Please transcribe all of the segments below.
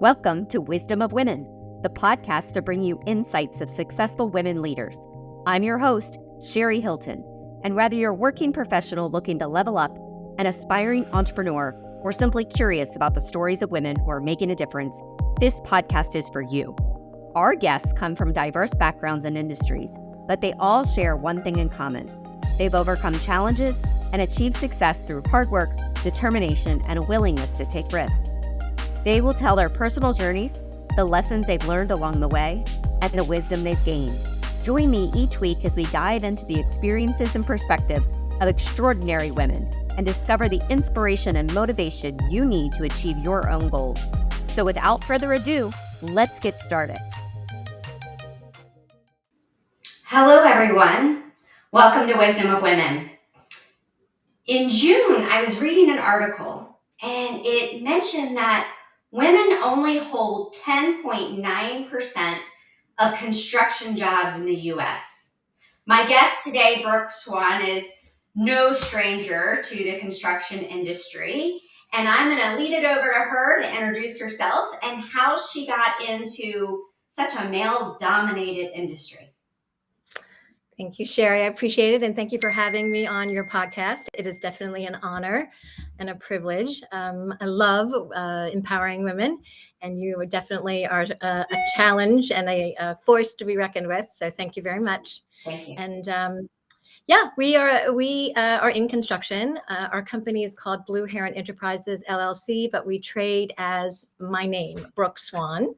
Welcome to Wisdom of Women, the podcast to bring you insights of successful women leaders. I'm your host, Sherry Hilton, and whether you're a working professional looking to level up, an aspiring entrepreneur, or simply curious about the stories of women who are making a difference, this podcast is for you. Our guests come from diverse backgrounds and industries, but they all share one thing in common. They've overcome challenges and achieved success through hard work, determination, and a willingness to take risks. They will tell their personal journeys, the lessons they've learned along the way, and the wisdom they've gained. Join me each week as we dive into the experiences and perspectives of extraordinary women and discover the inspiration and motivation you need to achieve your own goals. So without further ado, let's get started. Hello, everyone. Welcome to Wisdom of Women. In June, I was reading an article and it mentioned that women only hold 10.9% of construction jobs in the U.S. My guest today, Brooke Swan, is no stranger to the construction industry, and I'm going to lead it over to her to introduce herself and how she got into such a male-dominated industry. Thank you, Sherry. I appreciate it. And thank you for having me on your podcast. It is definitely an honor and a privilege. I love empowering women, and you definitely are a challenge and a force to be reckoned with. So thank you very much. Thank you. And yeah, we are in construction. Our company is called Blue Heron Enterprises, LLC, but we trade as my name, Brooke Swan.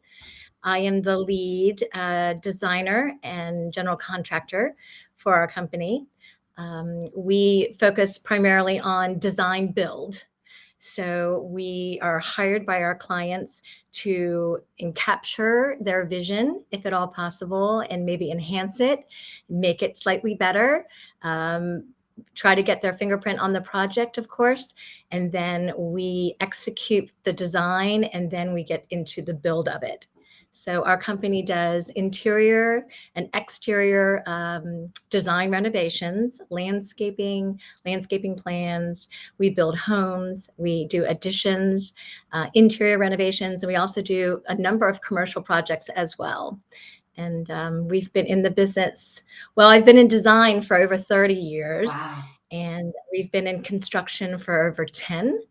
I am the lead designer and general contractor for our company. We focus primarily on design build. So we are hired by our clients to capture their vision, if at all possible, and maybe enhance it, make it slightly better. Try to get their fingerprint on the project, of course, and then we execute the design, and then we get into the build of it. So our company does interior and exterior design renovations, landscaping plans. We build homes, we do additions, interior renovations, and we also do a number of commercial projects as well. And we've been in the business, well, I've been in design for over 30 years. Wow. And we've been in construction for over 10.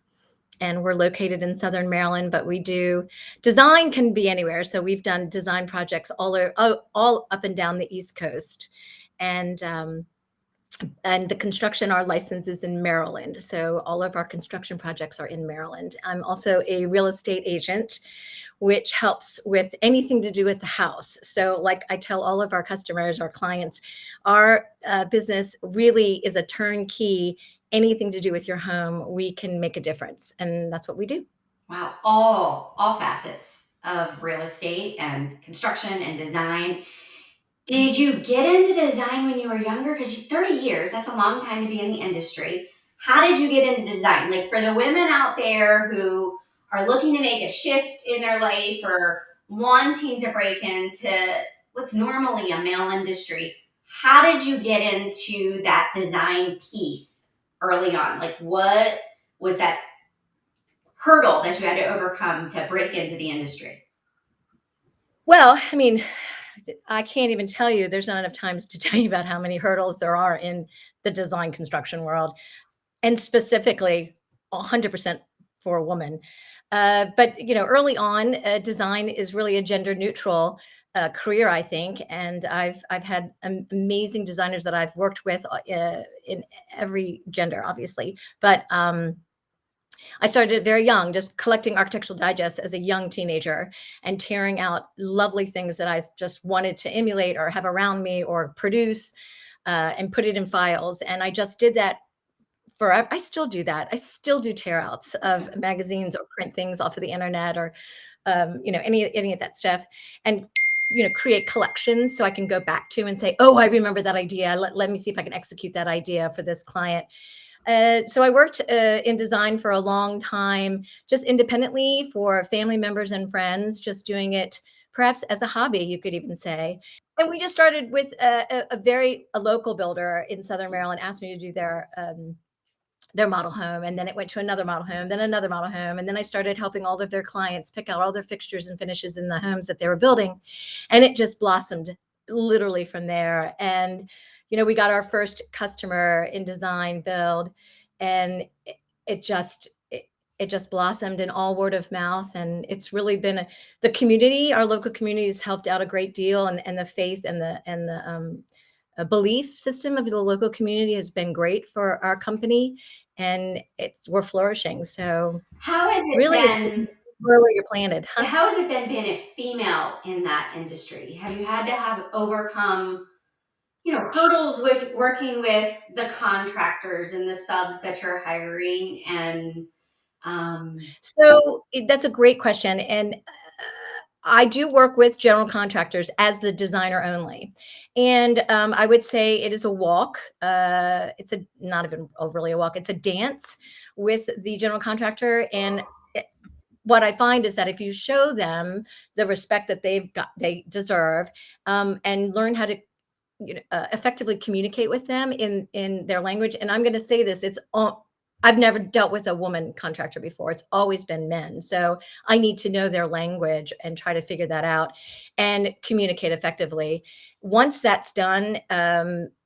And we're located in Southern Maryland, but we do design can be anywhere. So we've done design projects all up and down the East Coast. And the construction, our license is in Maryland. So all of our construction projects are in Maryland. I'm also a real estate agent, which helps with anything to do with the house. So like I tell all of our customers, our clients, our business really is a turnkey. Anything to do with your home, we can make a difference. And that's what we do. Wow. All facets of real estate and construction and design. Did you get into design when you were younger? Because 30 years, that's a long time to be in the industry. How did you get into design? Like for the women out there who are looking to make a shift in their life or wanting to break into what's normally a male industry, how did you get into that design piece early on? Like what was that hurdle that you had to overcome to break into the industry? Well, I mean, I can't even tell you, there's not enough times to tell you about how many hurdles there are in the design construction world, and specifically 100% for a woman. But early on, design is really a gender neutral career, I think, and I've had amazing designers that I've worked with in every gender, obviously. But I started very young, just collecting architectural digests as a young teenager and tearing out lovely things that I just wanted to emulate or have around me or produce and put it in files. And I just did that forever. I still do that. I still do tear outs of magazines or print things off of the internet or, any of that stuff. And create collections so I can go back to and say, oh, I remember that idea. Let me see if I can execute that idea for this client. So I worked in design for a long time, just independently for family members and friends, just doing it perhaps as a hobby, you could even say. And we just started with a local builder in Southern Maryland asked me to do their model home, and then it went to another model home, then another model home, and then I started helping all of their clients pick out all their fixtures and finishes in the homes that they were building, and it just blossomed literally from there. And we got our first customer in design build, and it just it just blossomed in all word of mouth, and it's really been the community, our local community has helped out a great deal, and the faith and the belief system of the local community has been great for our company, and we're flourishing. So How has it really, it's been? where you're planted, huh? How has it been being a female in that industry? Have you had to have overcome, hurdles with working with the contractors and the subs that you're hiring? And So that's a great question. And I do work with general contractors as the designer only. And I would say it is a walk. It's not even really a walk, it's a dance with the general contractor. And what I find is that if you show them the respect that they deserve, and learn how to effectively communicate with them in their language. And I'm going to say this, I've never dealt with a woman contractor before. It's always been men. So I need to know their language and try to figure that out and communicate effectively. Once that's done,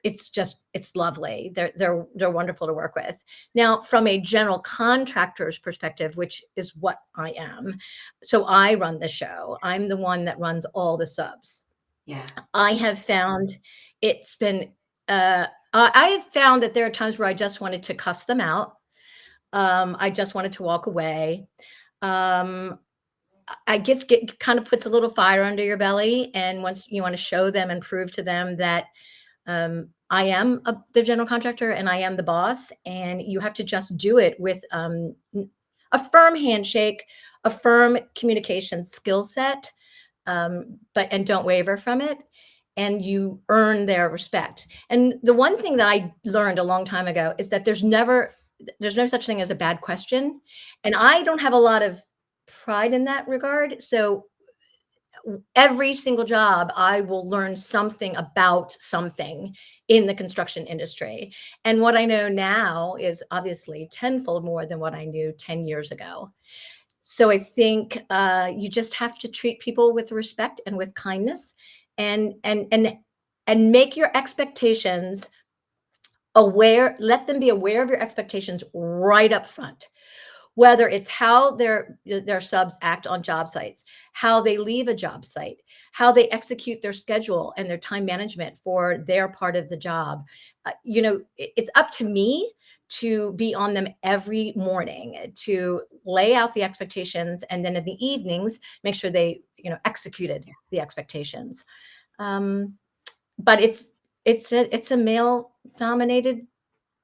it's lovely. They're wonderful to work with. Now, from a general contractor's perspective, which is what I am, so I run the show. I'm the one that runs all the subs. yeah, I have found it's been, I have found that there are times where I just wanted to cuss them out. I just wanted to walk away. Um, I guess kind of puts a little fire under your belly. And once you want to show them and prove to them that I am the general contractor and I am the boss, and you have to just do it with a firm handshake, a firm communication skill set, and don't waver from it, and you earn their respect. And the one thing that I learned a long time ago is that there's no such thing as a bad question, and I don't have a lot of pride in that regard. So every single job, I will learn something about something in the construction industry. And what I know now is obviously tenfold more than what I knew 10 years ago. So I think you just have to treat people with respect and with kindness, and make your expectations aware. Let them be aware of your expectations right up front. Whether it's how their subs act on job sites, how they leave a job site, how they execute their schedule and their time management for their part of the job. It's up to me to be on them every morning to lay out the expectations, and then in the evenings make sure they executed the expectations. But it's a male dominated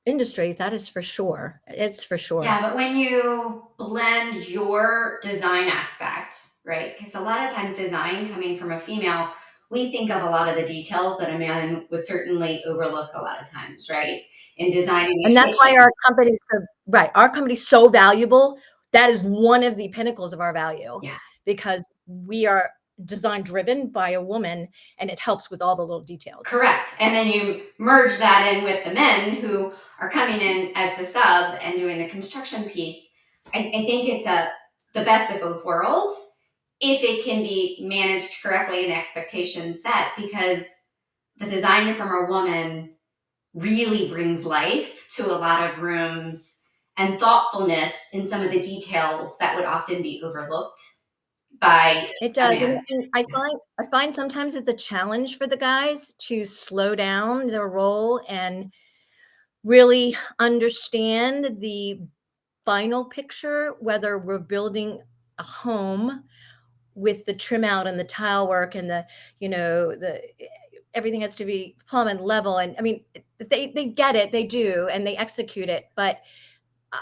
industry, that is for sure. It's for sure. yeah, but when you blend your design aspect, right? Because a lot of times design coming from a female, we think of a lot of the details that a man would certainly overlook a lot of times, right? In designing a And that's why kitchen. our company's so valuable. That is one of the pinnacles of our value, Yeah. because we are design driven by a woman, and it helps with all the little details. Correct. And then you merge that in with the men who are coming in as the sub and doing the construction piece. I think it's the best of both worlds if it can be managed correctly and expectations set, because the design from a woman really brings life to a lot of rooms and thoughtfulness in some of the details that would often be overlooked by It a does. man. And I find sometimes it's a challenge for the guys to slow down their role and really understand the final picture, whether we're building a home with the trim out and the tile work and the everything has to be plumb and level. And I mean, they get it, they do, and they execute it. But uh,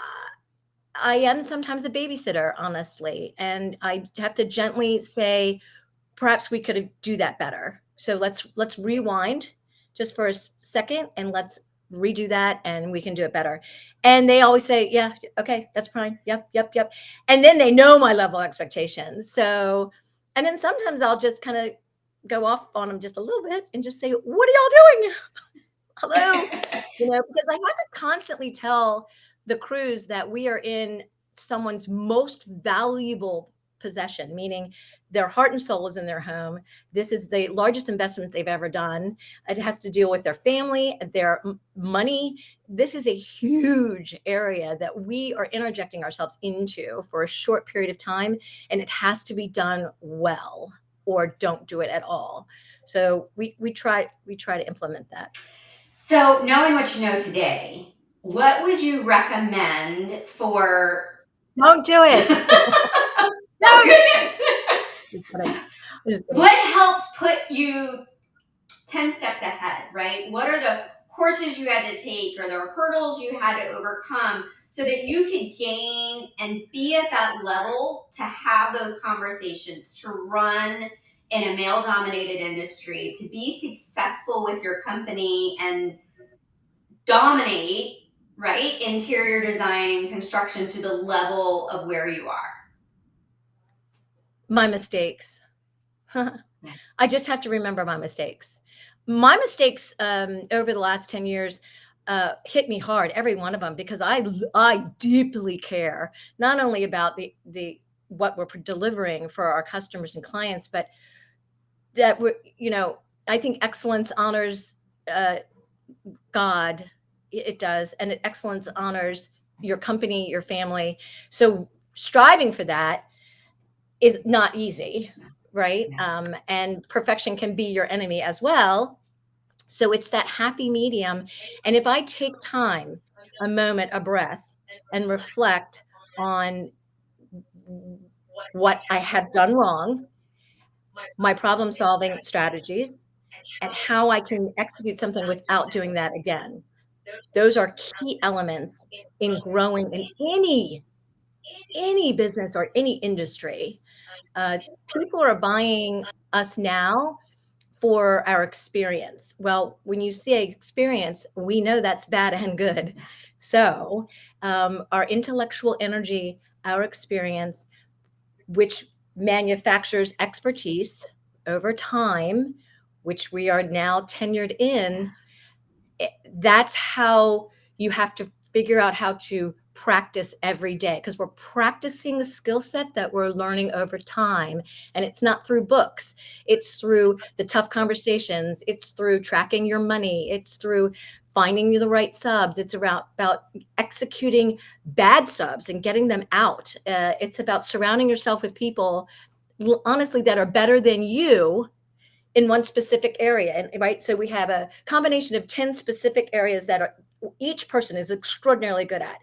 I am sometimes a babysitter, honestly, and I have to gently say, perhaps we could do that better. So let's rewind just for a second, and let's redo that, and we can do it better. And they always say, yeah, okay, that's fine. Yep, yep, yep. And then they know my level of expectations. So, and then sometimes I'll just kind of go off on them just a little bit and just say, what are y'all doing? Hello? Because I have to constantly tell the cruise that we are in someone's most valuable possession, meaning their heart and soul is in their home. This is the largest investment they've ever done. It has to deal with their family, their money. This is a huge area that we are interjecting ourselves into for a short period of time, and it has to be done well, or don't do it at all. So we try to implement that. So, knowing what you know today, what would you recommend for? Don't do it. Oh, goodness. Just kidding. Just kidding. What helps put you 10 steps ahead, right? What are the courses you had to take or the hurdles you had to overcome so that you could gain and be at that level to have those conversations, to run in a male dominated industry, to be successful with your company and dominate, right, interior design and construction to the level of where you are? My mistakes. I just have to remember my mistakes. My mistakes over the last 10 years hit me hard, every one of them, because I deeply care not only about the what we're delivering for our customers and clients, but that we're, I think excellence honors God. It does, and excellence honors your company, your family. So striving for that is not easy, right? And perfection can be your enemy as well. So it's that happy medium. And if I take time, a moment, a breath, and reflect on what I have done wrong, my problem solving strategies, and how I can execute something without doing that again. Those are key elements in growing in any business or any industry. People are buying us now for our experience. Well, when you say experience, we know that's bad and good. So our intellectual energy, our experience, which manufactures expertise over time, which we are now tenured in, that's how you have to figure out how to practice every day, because we're practicing a skill set that we're learning over time. And it's not through books. It's through the tough conversations. It's through tracking your money. It's through finding the right subs. It's about executing bad subs and getting them out. It's about surrounding yourself with people, honestly, that are better than you in one specific area. And right, so we have a combination of 10 specific areas that each person is extraordinarily good at.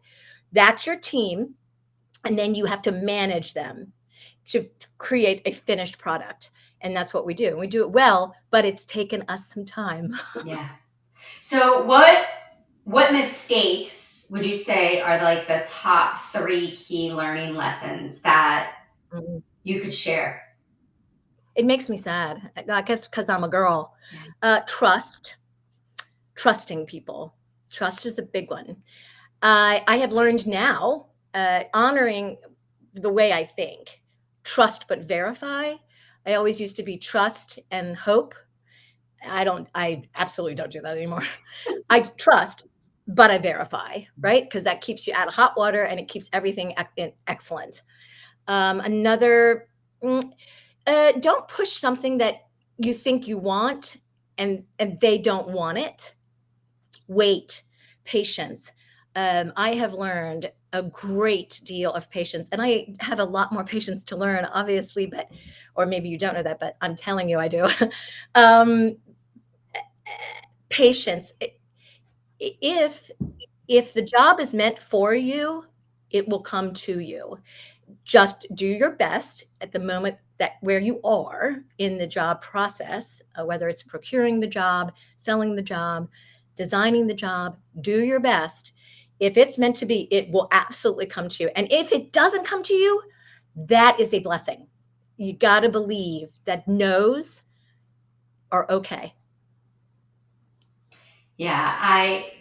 That's your team. And then you have to manage them to create a finished product. And that's what we do. We do it well, but it's taken us some time. Yeah. So what mistakes would you say are like the top 3 key learning lessons that you could share? It makes me sad, I guess, because I'm a girl. Trusting people. Trust is a big one. I have learned now, honoring the way I think. Trust but verify. I always used to be trust and hope. I absolutely don't do that anymore. I trust, but I verify, right? Because that keeps you out of hot water and it keeps everything excellent. Another, don't push something that you think you want and they don't want it. Wait, patience. I have learned a great deal of patience, and I have a lot more patience to learn, obviously, or maybe you don't know that, but I'm telling you I do. Patience. If the job is meant for you, it will come to you. Just do your best at the moment where you are in the job process, whether it's procuring the job, selling the job, designing the job. Do your best. If it's meant to be, it will absolutely come to you. And if it doesn't come to you, that is a blessing. You got to believe that no's are okay. Yeah, I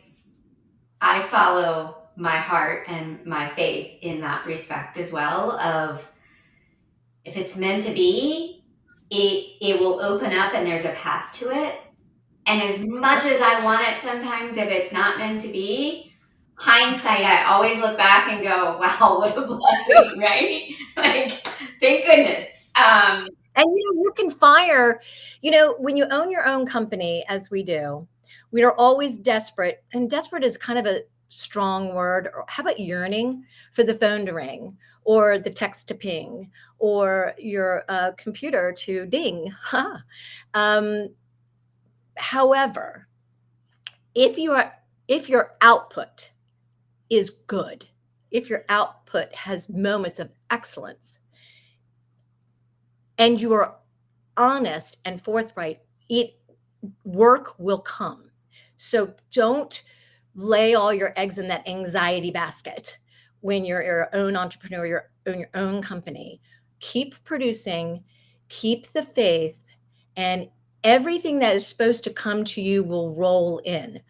follow my heart and my faith in that respect as well, of if it's meant to be, it will open up and there's a path to it. And as much as I want it sometimes, if it's not meant to be, hindsight, I always look back and go, wow, what a blessing, right? Like, thank goodness. And you can fire, when you own your own company, as we do, we are always desperate. And desperate is kind of a strong word. Or how about yearning for the phone to ring, or the text to ping, or your computer to ding? um, however, if your output is good, if your output has moments of excellence, and you are honest and forthright, work will come. So don't lay all your eggs in that anxiety basket when you're your own entrepreneur, you own your own company. Keep producing, keep the faith, and everything that is supposed to come to you will roll in.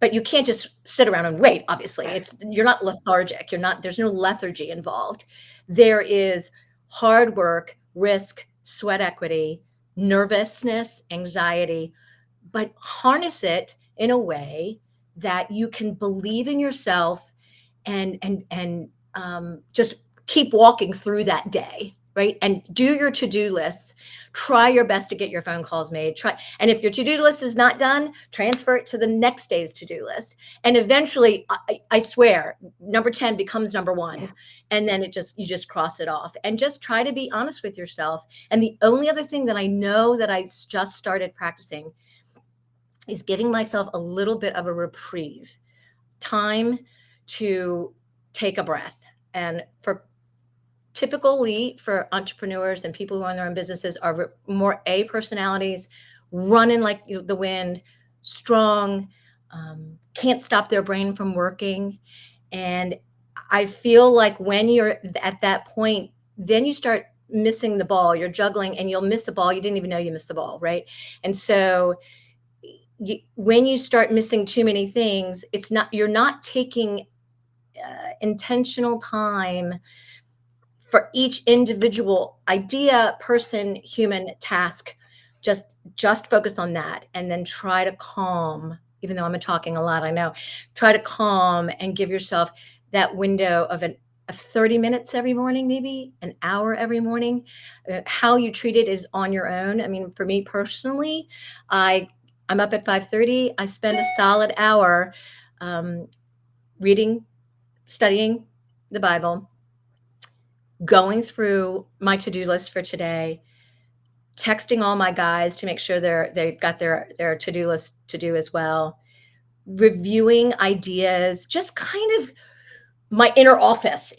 But you can't just sit around and wait. Obviously, you're not lethargic. There's no lethargy involved. There is hard work, risk, sweat equity, nervousness, anxiety, but harness it in a way that you can believe in yourself and just keep walking through that day, right? And do your to-do lists. Try your best to get your phone calls made. And if your to-do list is not done, transfer it to the next day's to-do list. And eventually, I swear, number 10 becomes number 1. Yeah. And then you just cross it off, and just try to be honest with yourself. And the only other thing that I know that I just started practicing is giving myself a little bit of a reprieve, time to take a breath. And typically for entrepreneurs and people who own their own businesses are more A personalities, running like the wind, strong, can't stop their brain from working. And I feel like when you're at that point, then you start missing the ball. You're juggling and you'll miss a ball. You didn't even know you missed the ball, right? And so when you start missing too many things, you're not taking intentional time for each individual idea, person, human task. Just focus on that, and then try to calm. Even though I'm talking a lot, I know. Try to calm and give yourself that window of 30 minutes every morning, maybe an hour every morning. How you treat it is on your own. I mean, for me personally, I'm up at 5:30. I spend a solid hour reading, studying the Bible, going through my to-do list for today, texting all my guys to make sure they've got their to-do list to do as well, reviewing ideas, just kind of my intra office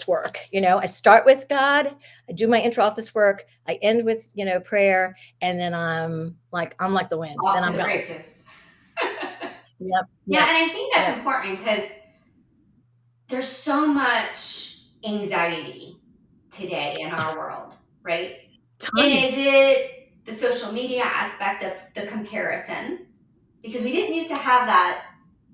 work. I start with God, I do my intra office work, I end with, prayer, and then I'm like the wind. Off then to I'm the going. races. Yep. Yeah, and I think that's important because there's so much anxiety today in our world, right? And is it the social media aspect of the comparison? Because we didn't used to have that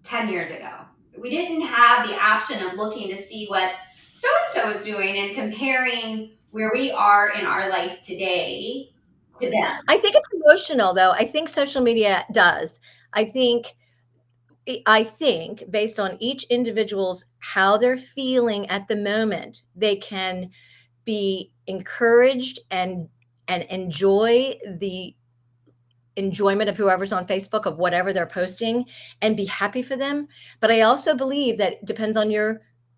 10 years ago. We didn't have the option of looking to see what so-and-so is doing and comparing where we are in our life today to them. I think it's emotional, though. I think social media does. I think based on each individual's how they're feeling at the moment, they can be encouraged and enjoy the enjoyment of whoever's on Facebook of whatever they're posting and be happy for them. But I also believe that it depends on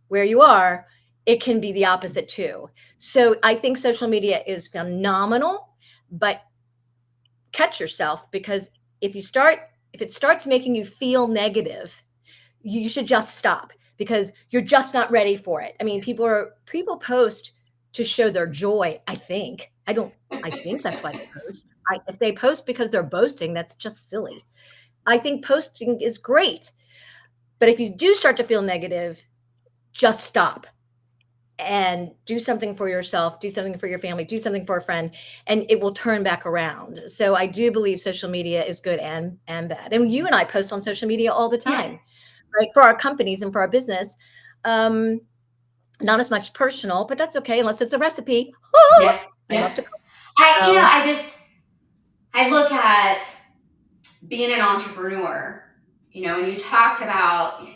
where you are, it can be the opposite too. So I think social media is phenomenal, but catch yourself, because if it starts making you feel negative, you should just stop, because you're just not ready for it. I mean, people post to show their joy. I think that's why they post. If they post because they're boasting, that's just silly. I think posting is great, but if you do start to feel negative, just stop and do something for yourself, do something for your family, do something for a friend, and it will turn back around. So I do believe social media is good and bad. And you and I post on social media all the time, right? For our companies and for our business. Not as much personal, but that's okay, unless it's a recipe. I love to cook. I look at being an entrepreneur And you talked about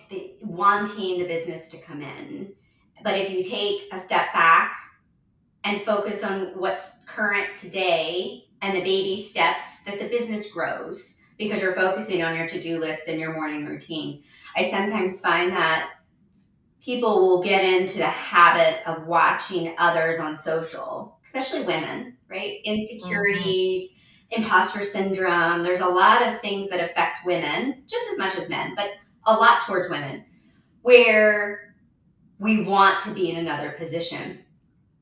wanting the business to come in. But if you take a step back and focus on what's current today and the baby steps that the business grows because you're focusing on your to-do list and your morning routine. I sometimes find that people will get into the habit of watching others on social, especially women, right? Mhm. Insecurities, imposter syndrome. There's a lot of things that affect women just as much as men, but a lot towards women where we want to be in another position.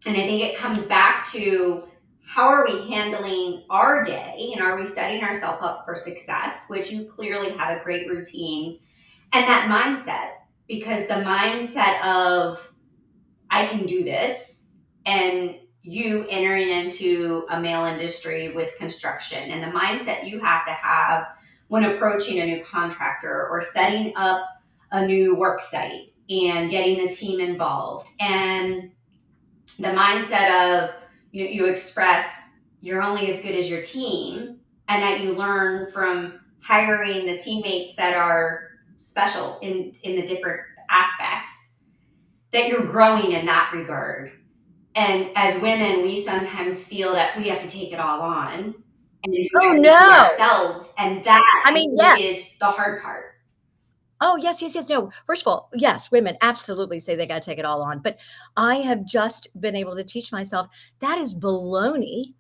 And I think it comes back to how are we handling our day and are we setting ourselves up for success, which you clearly have a great routine and that mindset, because the mindset of I can do this and you entering into a male industry with construction and the mindset you have to have when approaching a new contractor or setting up a new work site and getting the team involved and the mindset of you expressed you're only as good as your team and that you learn from hiring the teammates that are special in the different aspects that you're growing in that regard. And as women, we sometimes feel that we have to take it all on and do Oh, everything no. ourselves. And that I I mean, think yes. is the hard part. Oh, yes, yes, yes. No, first of all, yes, women absolutely say they got to take it all on. But I have just been able to teach myself that is baloney.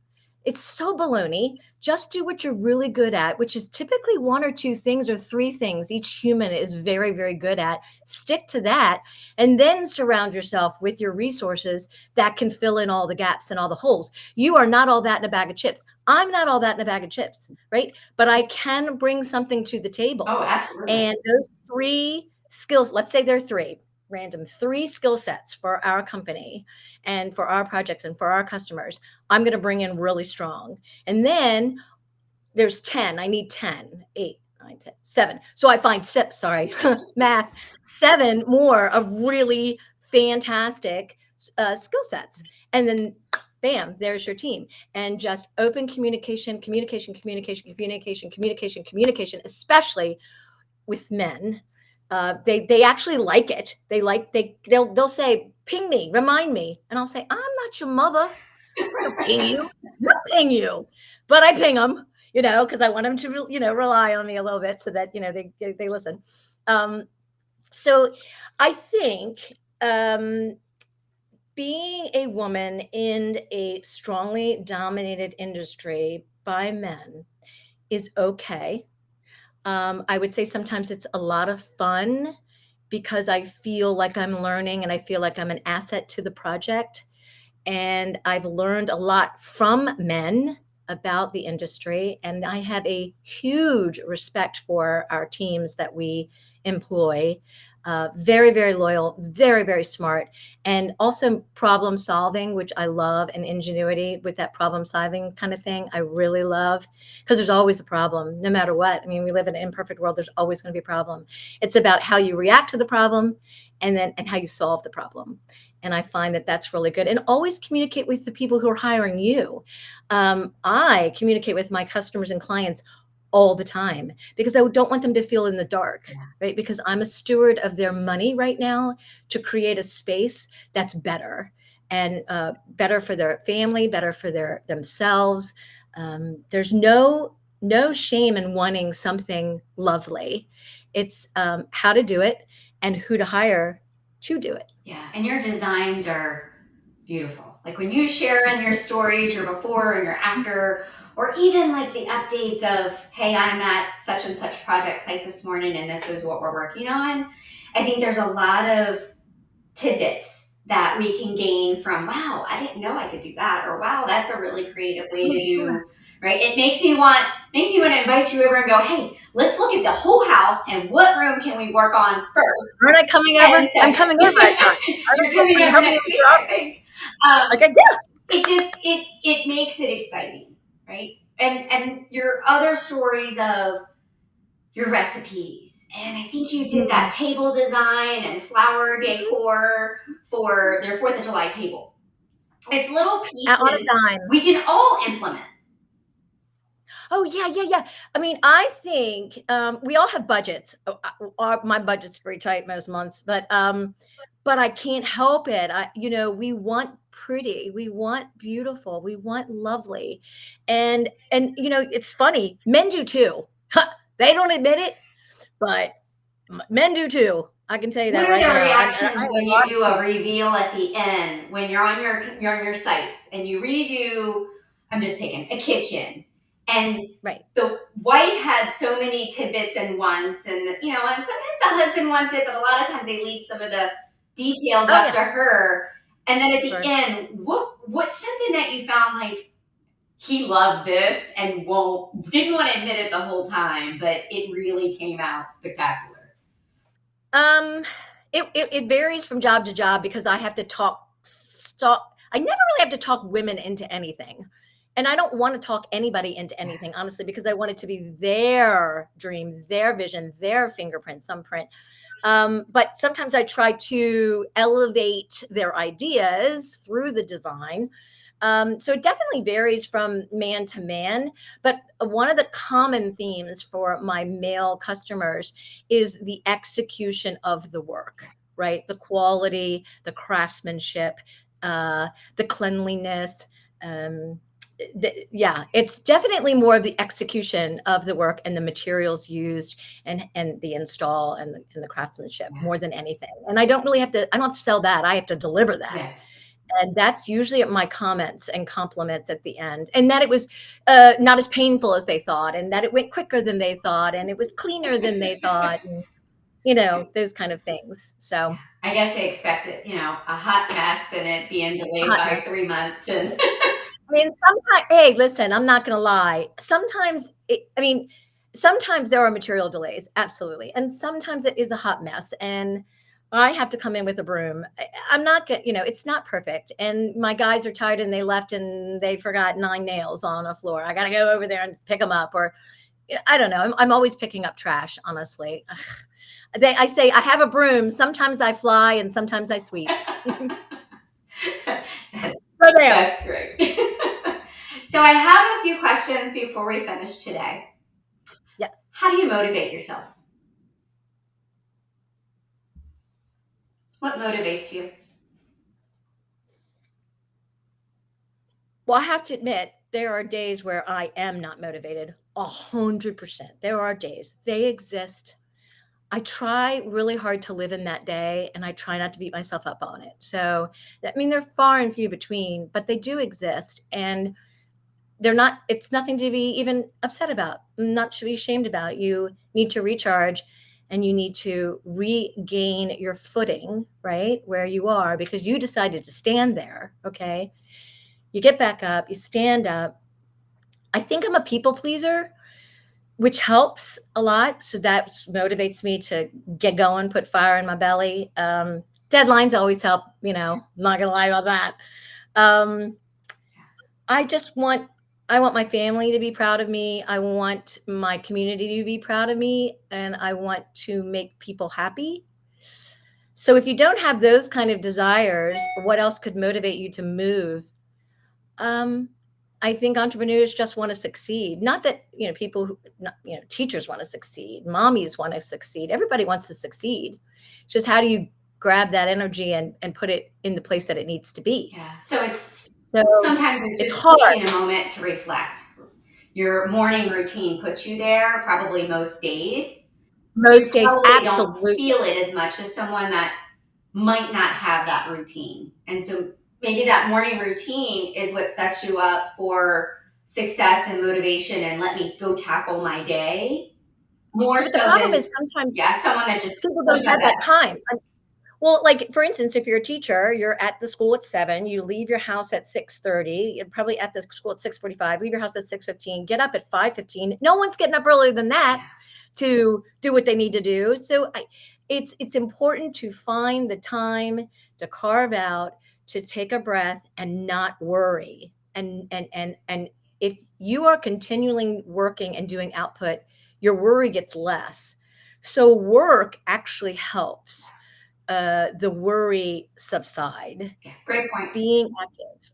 It's so baloney. Just do what you're really good at, which is typically one or two things or three things each human is very, very good at. Stick to that and then surround yourself with your resources that can fill in all the gaps and all the holes. You are not all that in a bag of chips. I'm not all that in a bag of chips, right? But I can bring something to the table. Oh, absolutely. And those three skills, let's say they're three, random three skill sets for our company and for our projects and for our customers, I'm going to bring in really strong. And then there's 10. I need 10, 8, 9, 10, 7. So I find six, sorry, math, 7 more of really fantastic skill sets. And then bam, there's your team. And just open communication, communication, communication, communication, communication, communication, especially with men. They actually like it. They'll say, "Ping me, remind me," and I'll say, "I'm not your mother. I don't ping you. I don't ping you, but I ping them, because I want them to, rely on me a little bit so that they listen." Um, so I think being a woman in a strongly dominated industry by men is okay. I would say sometimes it's a lot of fun because I feel like I'm learning and I feel like I'm an asset to the project. And I've learned a lot from men about the industry. And I have a huge respect for our teams that we employ. Very, very loyal, very, very smart, and also problem solving, which I love, and ingenuity with that problem solving kind of thing. I really love because there's always a problem, no matter what. I mean, we live in an imperfect world. There's always going to be a problem. It's about how you react to the problem and how you solve the problem. And I find that that's really good. And always communicate with the people who are hiring you. I communicate with my customers and clients all the time because I don't want them to feel in the dark, right? Because I'm a steward of their money right now to create a space that's better and better for their family, better for themselves. There's no shame in wanting something lovely. It's how to do it and who to hire to do it. Yeah, and your designs are beautiful. Like when you share in your stories, your before and your after, or even like the updates of, hey, I'm at such and such project site this morning and this is what we're working on. I think there's a lot of tidbits that we can gain from, wow, I didn't know I could do that, or wow, that's a really creative way For to sure. do, right? It makes me want to invite you over and go, hey, let's look at the whole house and what room can we work on first Aren't I coming over? and I'm second. coming over at times. You're coming Will you over help me next with week, your I think. Um, Okay, yeah. it makes it exciting, right? And your other stories of your recipes, and I think you did that Mm. table design and flower Mhm. decor for their Fourth of July table. It's little On a pieces dime. we can all implement. Oh, yeah, yeah, yeah. I mean, I think, we all have budgets. My budget's pretty tight most months, but I can't help it. We want pretty, we want beautiful, we want lovely. And it's funny, men do too. They don't admit it, but men do too. I can tell you What that are right the now. I reactions have when a you lot do a reveal at the end when you're on your sites and you redo? I'm just picking a kitchen, and right. the wife had so many tidbits and wants, and and sometimes the husband wants it, but a lot of times they leave some of the details Oh, up yeah, to her. And then at the sure. end, what's something that you found like he loved this and didn't want to admit it the whole time, but it really came out spectacular. Um, it varies from job to job because I have to I never really have to talk women into anything. And I don't want to talk anybody into anything, honestly, because I want it to be their dream, their vision, their fingerprint, thumbprint. But sometimes I try to elevate their ideas through the design. So it definitely varies from man to man. But one of the common themes for my male customers is the execution of the work, right? The quality, the craftsmanship, the cleanliness. Um, yeah, it's definitely more of the execution of the work and the materials used and the install and the craftsmanship Yeah. more than anything. And I don't have to sell that. I have to deliver that. Yeah. And that's usually my comments and compliments at the end. And that it was not as painful as they thought, and that it went quicker than they thought, and it was cleaner than they thought, and those kind of things. So I guess they expected, a hot mess and it being a delayed hot by mess. 3 months. And I mean, sometimes, hey, listen, I'm not going to lie. Sometimes there are material delays, absolutely. And sometimes it is a hot mess. And I have to come in with a broom. I'm not going it's not perfect. And my guys are tired and they left and they forgot 9 nails on a floor. I got to go over there and pick them up. Or, I don't know. I'm always picking up trash, honestly. Ugh. I say I have a broom. Sometimes I fly and sometimes I sweep. that's, So there. that's great. So I have a few questions before we finish today. Yes. How do you motivate yourself? What motivates you? Well, I have to admit, there are days where I am not motivated 100%. There are days, they exist. I try really hard to live in that day and I try not to beat myself up on it. So, I mean, they're far and few between, but they do exist. And it's nothing to be even upset about, not to be ashamed about. You need to recharge and you need to regain your footing, right? Where you are, because you decided to stand there. Okay. You get back up, you stand up. I think I'm a people pleaser, which helps a lot. So that motivates me to get going, put fire in my belly. Deadlines always help, I'm not gonna lie about that. Um, I just I want my family to be proud of me. I want my community to be proud of me, and I want to make people happy. So if you don't have those kind of desires, what else could motivate you to move? Um, I think entrepreneurs just want to succeed. Not that, people teachers want to succeed, mommies want to succeed. Everybody wants to succeed. It's just how do you grab that energy and put it in the place that it needs to be? Yeah. So So sometimes it's just hard. taking a moment to reflect. Your morning routine puts you there probably most days. Most days, Probably don't absolutely. feel it as much as someone that might not have that routine. And so maybe that morning routine is what sets you up for success and motivation and let me go tackle my day more But the so problem than is sometimes someone that just people goes don't at have that. that time. Well, like for instance, if you're a teacher, you're at the school at 7, you leave your house at 6:30, you're probably at the school at 6:45, leave your house at 6:15, get up at 5:15. No one's getting up earlier than that to do what they need to do. So it's important to find the time to carve out, to take a breath and not worry. And if you are continually working and doing output, your worry gets less. So work actually helps the worry subside. Yeah, great point. Being active,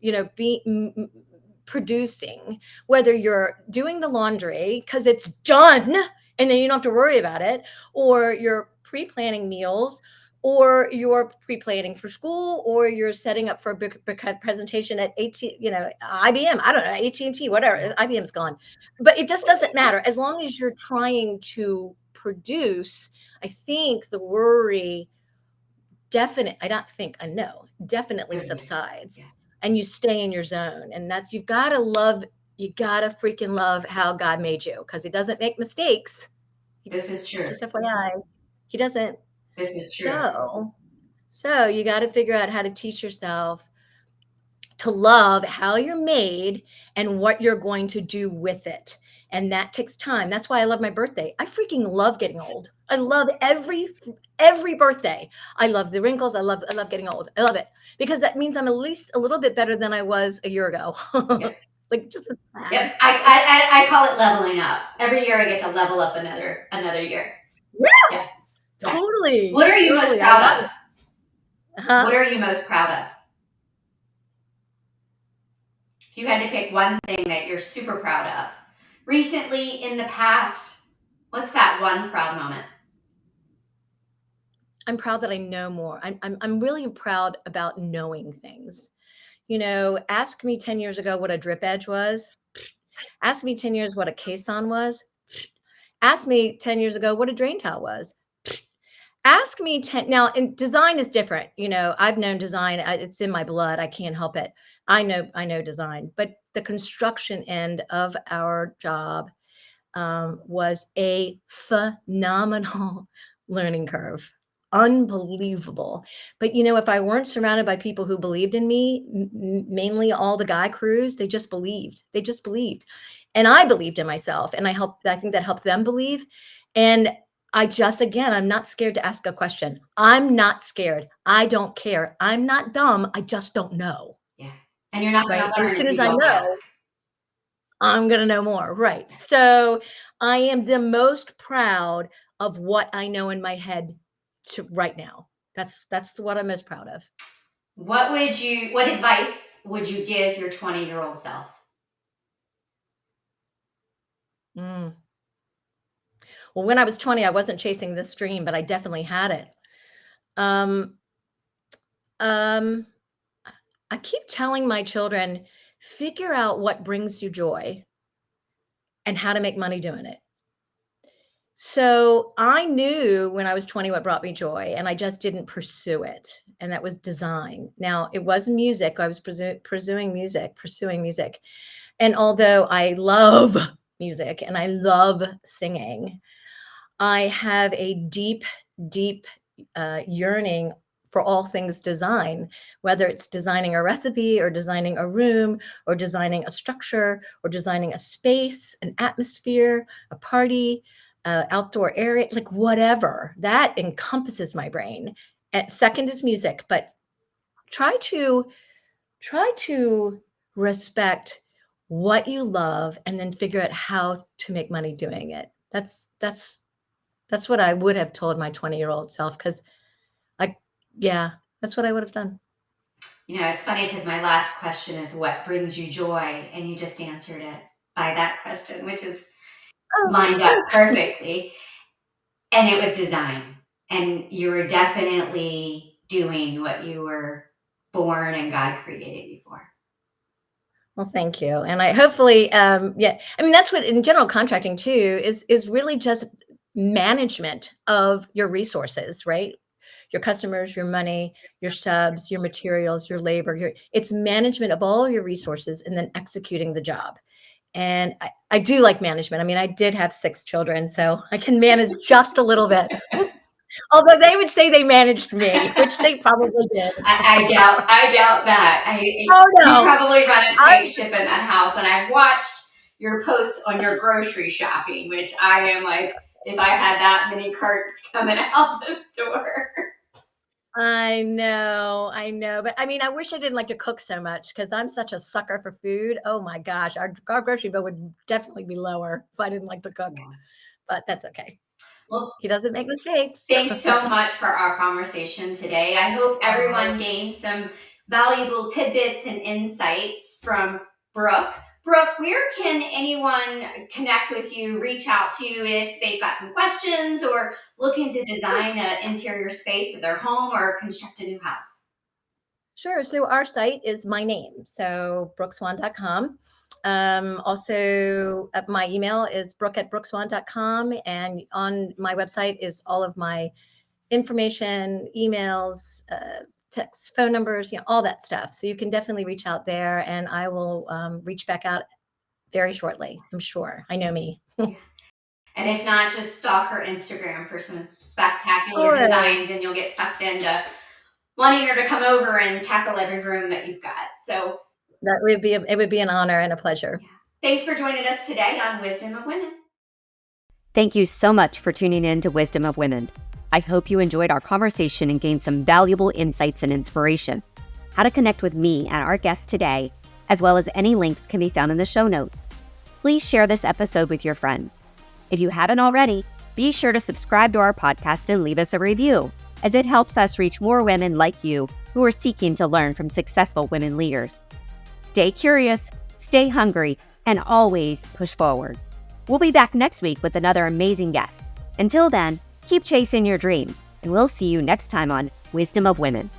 producing, whether you're doing the laundry because it's done and then you don't have to worry about it, or you're pre-planning meals, or you're pre-planning for school, or you're setting up for a big presentation at IBM, I don't know, AT&T, whatever, IBM's gone. But it just doesn't matter. As long as you're trying to produce, I think the worry I know, definitely Good. subsides. Yeah. And you stay in your zone. And that's, you gotta freaking love how God made you, because he doesn't make mistakes. This is true. Just FYI, he doesn't. This is true. So you got to figure out how to teach yourself to love how you're made and what you're going to do with it. And that takes time. That's why I love my birthday. I freaking love getting old. I love every birthday. I love the wrinkles. I love getting old. I love it because that means I'm at least a little bit better than I was a year ago. Yep. Like just Yep. I call it leveling up. Every year I get to level up another year. Yeah. Totally. What are you most proud of? Uh-huh. What are you most proud of? If you had to pick one thing that you're super proud of, recently, in the past, what's that one proud moment? I'm proud that I know more. I'm really proud about knowing things. Ask me 10 years ago what a drip edge was. Ask me 10 years what a caisson was. Ask me 10 years ago what a drain towel was. Ask me 10 now, and design is different. I've known design. It's in my blood. I can't help it. I know design, but the construction end of our job was a phenomenal learning curve. Unbelievable. But if I weren't surrounded by people who believed in me, mainly all the guy crews, they just believed. And I believed in myself, and I think that helped them believe. And I'm not scared to ask a question. I'm not scared. I don't care. I'm not dumb. I just don't know. Yeah. And you're not going to learn. And as soon as I know, I'm going to know more. Right. So I am the most proud of what I know in my head right now. That's what I'm most proud of. What advice would you give your 20-year-old self? Well, when I was 20, I wasn't chasing this dream, but I definitely had it. I keep telling my children, figure out what brings you joy and how to make money doing it. So I knew when I was 20 what brought me joy, and I just didn't pursue it. And that was design. Now, it was music. I was pursuing music. And although I love music and I love singing, I have a deep, deep yearning for all things design, whether it's designing a recipe or designing a room or designing a structure or designing a space, an atmosphere, a party, outdoor area, like whatever. That encompasses my brain. And second is music, but try to respect what you love and then figure out how to make money doing it. That's what I would have told my 20-year-old self, because that's what I would have done. It's funny because my last question is what brings you joy? And you just answered it by that question, which is lined up perfectly. And it was design. And you were definitely doing what you were born and God created you for. Well, thank you. And I hopefully, that's what in general contracting too is really just management of your resources, right? Your customers, your money, your subs, your materials, your labor, it's management of all your resources and then executing the job. And I do like management. I mean, I did have 6 children, so I can manage just a little bit. Although they would say they managed me, which they probably did. I doubt that. No. You probably run a tight ship in that house. And I've watched your posts on your grocery shopping, which I am like, if I had that many carts coming out the store. I know. But I mean, I wish I didn't like to cook so much because I'm such a sucker for food. Oh my gosh. Our grocery bill would definitely be lower if I didn't like to cook, but that's okay. Well, he doesn't make mistakes. Thanks so much for our conversation today. I hope everyone gained some valuable tidbits and insights from Brooke. Brooke, where can anyone connect with you, reach out to you if they've got some questions or looking to design an interior space of their home or construct a new house? Sure. So our site is my name, so brookswan.com. Also, my email is brooke@brookswan.com. And on my website is all of my information, emails, text, phone numbers, all that stuff. So you can definitely reach out there, and I will reach back out very shortly. I'm sure. I know me. And if not, just stalk her Instagram for some spectacular Sure. designs and you'll get sucked into wanting her to come over and tackle every room that you've got. So It would be an honor and a pleasure. thanks for joining us today on Wisdom of Women. Thank you so much for tuning in to Wisdom of Women. I hope you enjoyed our conversation and gained some valuable insights and inspiration. How to connect with me and our guest today, as well as any links, can be found in the show notes. Please share this episode with your friends. If you haven't already, be sure to subscribe to our podcast and leave us a review, as it helps us reach more women like you who are seeking to learn from successful women leaders. Stay curious, stay hungry, and always push forward. We'll be back next week with another amazing guest. Until then, keep chasing your dreams, and we'll see you next time on Wisdom of Women.